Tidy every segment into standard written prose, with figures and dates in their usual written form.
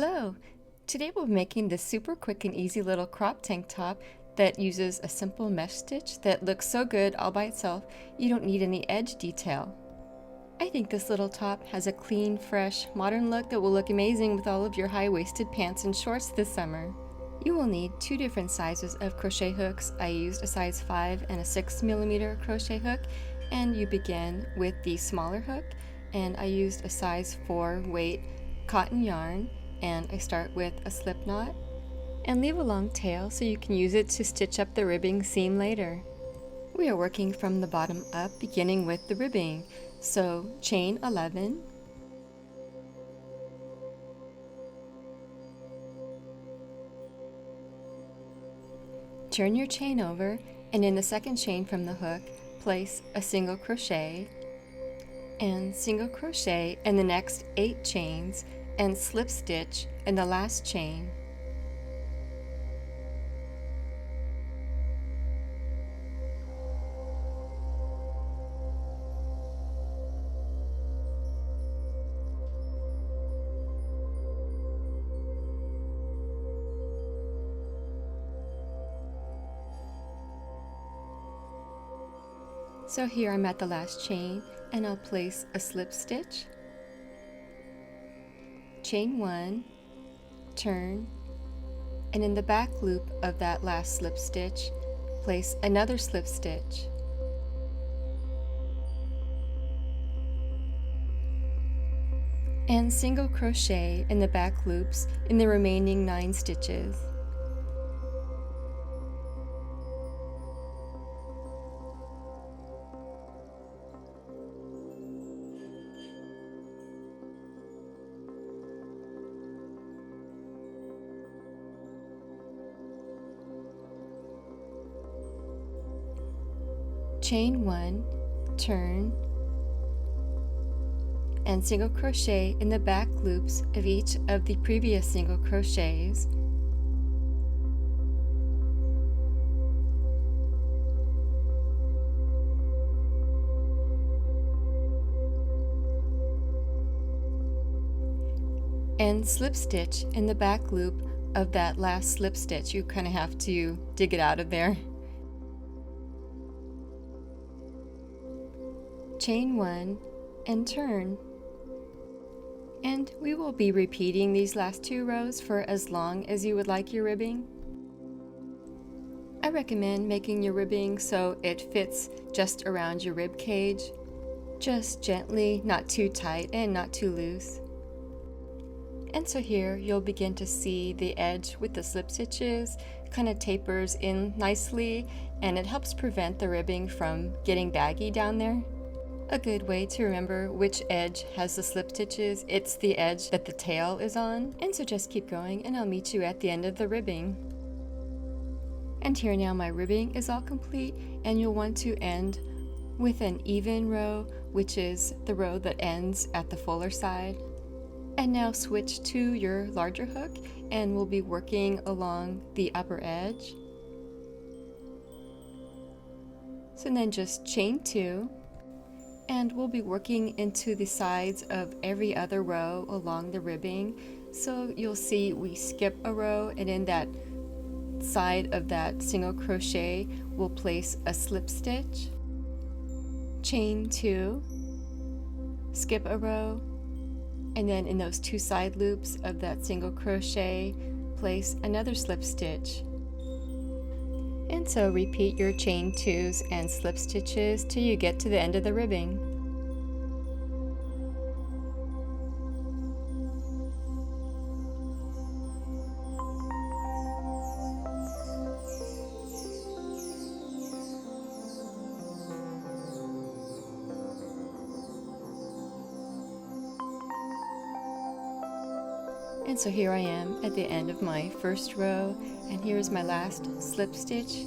Hello! Today we'll be making this super quick and easy little crop tank top that uses a simple mesh stitch that looks so good all by itself you don't need any edge detail. I think this little top has a clean, fresh, modern look that will look amazing with all of your high-waisted pants and shorts this summer. You will need two different sizes of crochet hooks. I used a size 5 and a 6mm crochet hook, and you begin with the smaller hook, and I used a size 4 weight cotton yarn, and I start with a slip knot and leave a long tail so you can use it to stitch up the ribbing seam later. We are working from the bottom up, beginning with the ribbing. So chain 11, turn your chain over, and in the second chain from the hook, place a single crochet and single crochet in the next 8 chains and slip stitch in the last chain. So here I'm at the last chain, and I'll place a slip stitch, chain 1, turn, and in the back loop of that last slip stitch, place another slip stitch. And single crochet in the back loops in the remaining 9 stitches. Chain 1, turn, and single crochet in the back loops of each of the previous single crochets. And slip stitch in the back loop of that last slip stitch. You kind of have to dig it out of there. Chain 1 and turn. And we will be repeating these last 2 rows for as long as you would like your ribbing. I recommend making your ribbing so it fits just around your rib cage, just gently, not too tight and not too loose. And so here you'll begin to see the edge with the slip stitches kind of tapers in nicely, and it helps prevent the ribbing from getting baggy down there. A good way to remember which edge has the slip stitches, it's the edge that the tail is on. And so just keep going and I'll meet you at the end of the ribbing. And here now my ribbing is all complete, and you'll want to end with an even row, which is the row that ends at the fuller side. And now switch to your larger hook and we'll be working along the upper edge. So then just chain 2. And we'll be working into the sides of every other row along the ribbing. So you'll see we skip a row, and in that side of that single crochet we'll place a slip stitch, chain 2, skip a row, and then in those 2 side loops of that single crochet place another slip stitch. And so repeat your chain 2s and slip stitches till you get to the end of the ribbing. And so here I am at the end of my first row, and here's my last slip stitch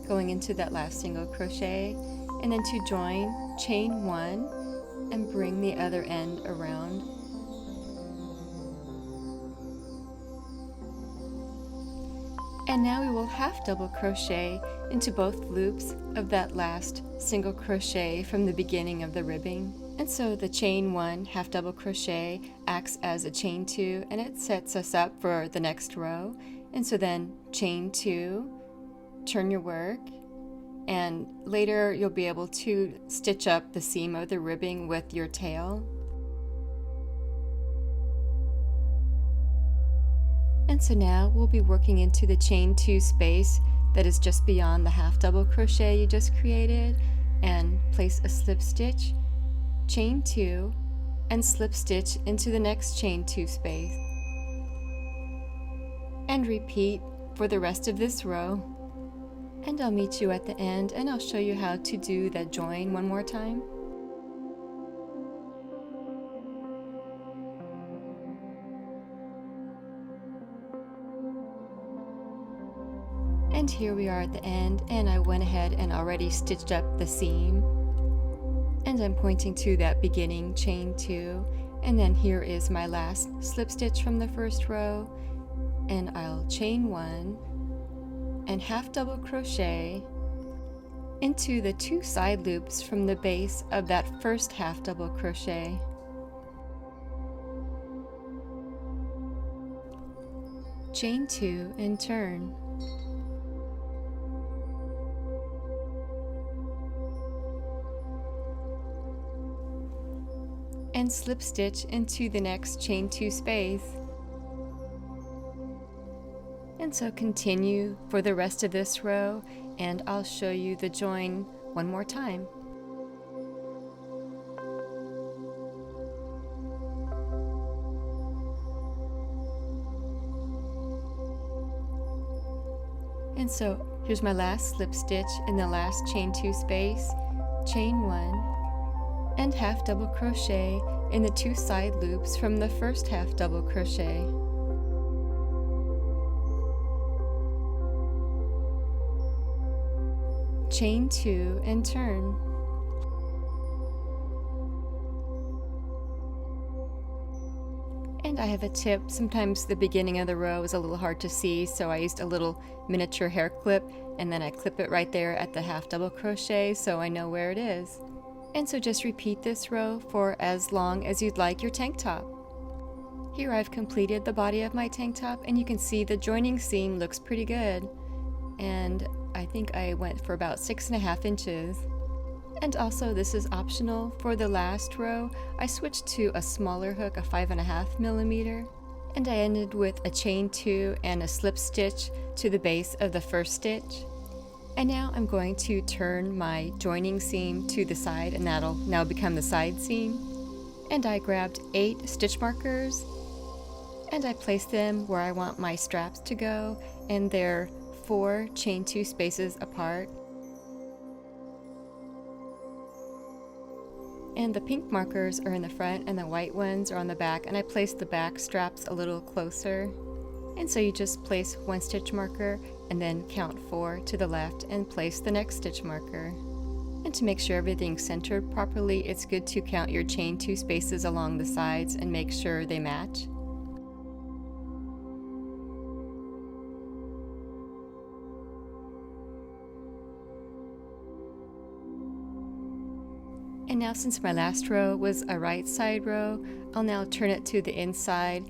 going into that last single crochet, and then to join, chain 1 and bring the other end around. And now we will half double crochet into both loops of that last single crochet from the beginning of the ribbing. And so the chain 1 half double crochet acts as a chain 2, and it sets us up for the next row. And so then chain 2, turn your work, and later you'll be able to stitch up the seam of the ribbing with your tail. And so now we'll be working into the chain 2 space that is just beyond the half double crochet you just created, and place a slip stitch, chain 2, and slip stitch into the next chain 2 space. And repeat for the rest of this row. And I'll meet you at the end, and I'll show you how to do that join one more time. And here we are at the end, and I went ahead and already stitched up the seam. And I'm pointing to that beginning chain 2, and then here is my last slip stitch from the first row, and I'll chain 1 and half double crochet into the 2 side loops from the base of that first half double crochet. Chain 2 and turn. And slip stitch into the next chain 2 space. And so continue for the rest of this row, and I'll show you the join one more time. And so here's my last slip stitch in the last chain 2 space, chain 1, and half double crochet in the 2 side loops from the first half double crochet. Chain 2 and turn. And I have a tip. Sometimes the beginning of the row is a little hard to see, so I used a little miniature hair clip, and then I clip it right there at the half double crochet so I know where it is. And so just repeat this row for as long as you'd like your tank top. Here I've completed the body of my tank top, and you can see the joining seam looks pretty good. And I think I went for about 6.5 inches. And also, this is optional. For the last row, I switched to a smaller hook, a 5.5 millimeter, and I ended with a chain 2 and a slip stitch to the base of the first stitch. And now I'm going to turn my joining seam to the side, and that'll now become the side seam. And I grabbed 8 stitch markers, and I placed them where I want my straps to go, and they're 4 chain 2 spaces apart. And the pink markers are in the front and the white ones are on the back, and I placed the back straps a little closer. And so you just place 1 stitch marker and then count 4 to the left and place the next stitch marker. And to make sure everything's centered properly, it's good to count your chain 2 spaces along the sides and make sure they match. And now, since my last row was a right side row, I'll now turn it to the inside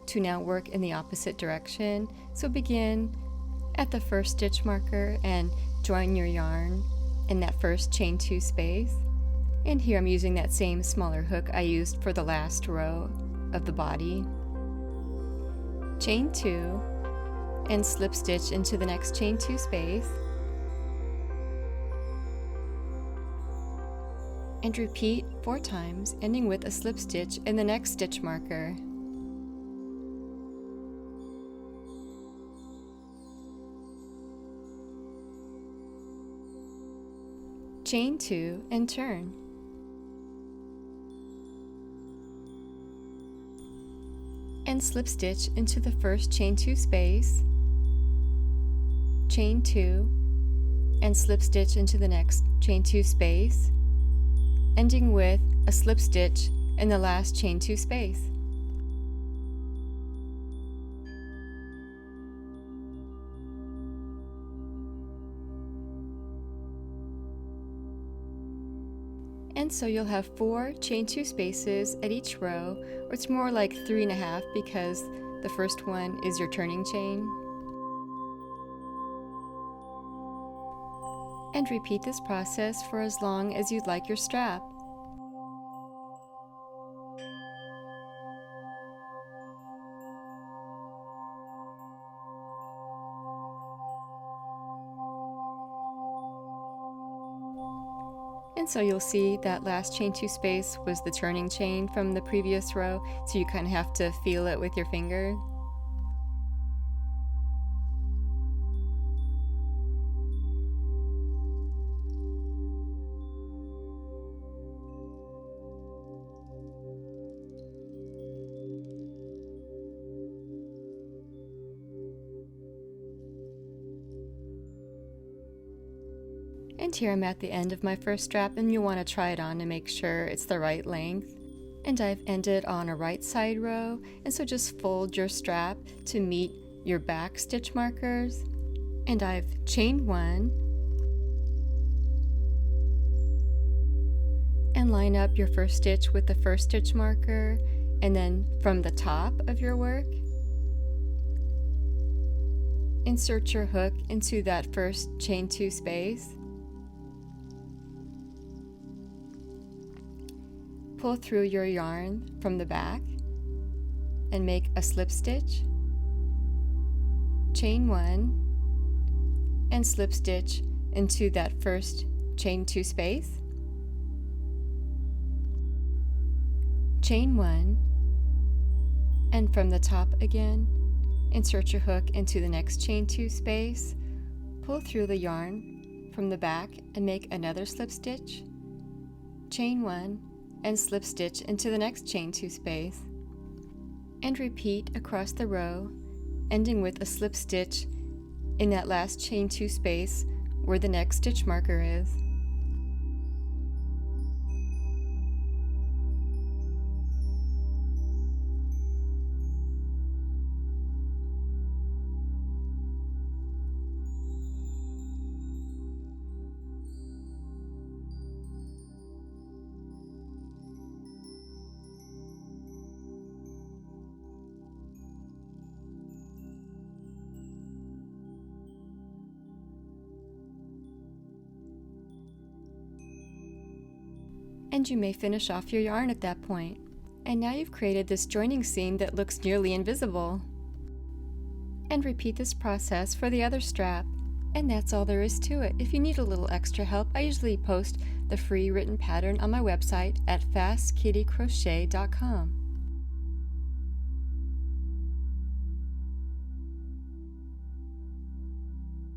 to now work in the opposite direction. So begin at the first stitch marker and join your yarn in that first chain 2 space. And here I'm using that same smaller hook I used for the last row of the body. Chain 2 and slip stitch into the next chain 2 space. And repeat 4 times, ending with a slip stitch in the next stitch marker. Chain 2 and turn. And slip stitch into the first chain 2 space, chain 2, and slip stitch into the next chain 2 space, ending with a slip stitch in the last chain 2 space. And so you'll have 4 chain 2 spaces at each row, or it's more like 3.5 because the first one is your turning chain. And repeat this process for as long as you'd like your strap. And so you'll see that last chain 2 space was the turning chain from the previous row, so you kind of have to feel it with your finger. And here I'm at the end of my first strap, and you'll want to try it on to make sure it's the right length. And I've ended on a right side row, and so just fold your strap to meet your back stitch markers. And I've chained 1 and line up your first stitch with the first stitch marker, and then from the top of your work, insert your hook into that first chain 2 space. Pull through your yarn from the back and make a slip stitch, chain 1, and slip stitch into that first chain 2 space, chain 1, and from the top again, insert your hook into the next chain 2 space, pull through the yarn from the back and make another slip stitch, chain 1, and slip stitch into the next chain 2 space, and repeat across the row, ending with a slip stitch in that last chain 2 space where the next stitch marker is. And you may finish off your yarn at that point. And now you've created this joining seam that looks nearly invisible. And repeat this process for the other strap. And that's all there is to it. If you need a little extra help, I usually post the free written pattern on my website at fastkittycrochet.com.